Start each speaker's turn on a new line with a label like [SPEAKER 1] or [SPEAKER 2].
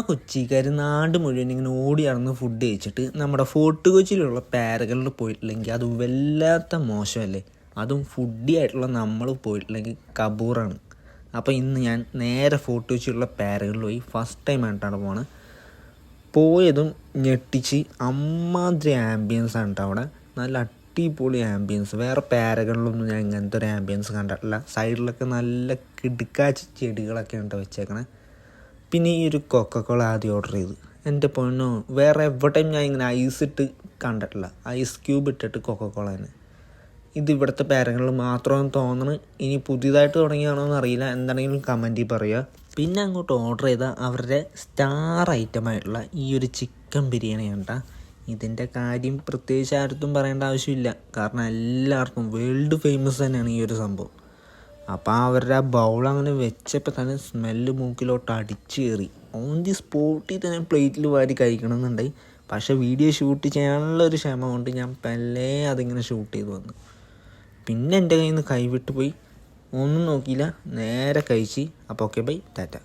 [SPEAKER 1] കൊച്ചിക്കാർ നാട് മുഴുവൻ ഇങ്ങനെ ഓടി നടന്ന് ഫുഡ് കഴിച്ചിട്ട് നമ്മുടെ ഫോർട്ട് കൊച്ചിയിലുള്ള പാരകളിൽ പോയിട്ടില്ലെങ്കിൽ അത് വല്ലാത്ത മോശമല്ലേ. അതും ഫുഡി ആയിട്ടുള്ള നമ്മൾ പോയിട്ടില്ലെങ്കിൽ കബൂറാണ്. അപ്പോൾ ഇന്ന് ഞാൻ നേരെ ഫോർട്ട് കൊച്ചിയിലുള്ള പാരകളിൽ പോയി ഫസ്റ്റ് ടൈം ആയിട്ടാണ് പോണത്. പോയതും ഞെട്ടിച്ച് അമ്മാതിരി ആംബിയൻസ് ആണ് കേട്ടോ. അവിടെ നല്ല അടിപൊളി ആംബിയൻസ്. വേറെ പാരകളിലൊന്നും ഞാൻ ഇങ്ങനത്തെ ഒരു ആംബിയൻസ് കണ്ടിട്ടില്ല. സൈഡിലൊക്കെ നല്ല കിടുക്കാച്ച ചെടികളൊക്കെ ഉണ്ട് വെച്ചേക്കണേ. പിന്നെ ഈ ഒരു കൊക്കക്കോള ആദ്യം ഓർഡർ ചെയ്തു. എൻ്റെ പൊന്നോ, വേറെ എവിടെയും ഞാൻ ഇങ്ങനെ ഐസ് ഇട്ട് കണ്ടിട്ടില്ല. ഐസ് ക്യൂബ് ഇട്ടിട്ട് കൊക്കക്കോള തന്നെ. ഇത് ഇവിടുത്തെ പാരകളിൽ മാത്രമെന്ന് തോന്നുന്നു. ഇനി പുതിയതായിട്ട് തുടങ്ങിയാണോ എന്നറിയില്ല. എന്താണെങ്കിലും കമൻറ്റിൽ പറയുക. പിന്നെ അങ്ങോട്ട് ഓർഡർ ചെയ്ത അവരുടെ സ്റ്റാർ ഐറ്റമായിട്ടുള്ള ഈ ഒരു ചിക്കൻ ബിരിയാണി കണ്ട. ഇതിൻ്റെ കാര്യം പ്രത്യേകിച്ച് ആർക്കും പറയേണ്ട ആവശ്യമില്ല. കാരണം എല്ലാവർക്കും വേൾഡ് ഫേമസ് തന്നെയാണ് ഈ ഒരു സംഭവം. അപ്പോൾ അവരുടെ ആ ബൗൾ അങ്ങനെ വെച്ചപ്പോൾ തന്നെ സ്മെല്ല് മൂക്കിലോട്ട് അടിച്ചു കയറി. ഓൺ ദി സ്പോട്ടിൽ തന്നെ പ്ലേറ്റിൽ വാരി കഴിക്കണമെന്നുണ്ടായി. പക്ഷേ വീഡിയോ ഷൂട്ട് ചെയ്യാനുള്ളൊരു ക്ഷമ കൊണ്ട് ഞാൻ പല്ലേ അതിങ്ങനെ ഷൂട്ട് ചെയ്ത് വന്നു. പിന്നെ എൻ്റെ കയ്യിൽ നിന്ന് കൈവിട്ട് പോയി. ഒന്നും നോക്കിയില്ല, നേരെ കഴിച്ച്. അപ്പോൾ ഓക്കെ, ബൈ, ടാറ്റ.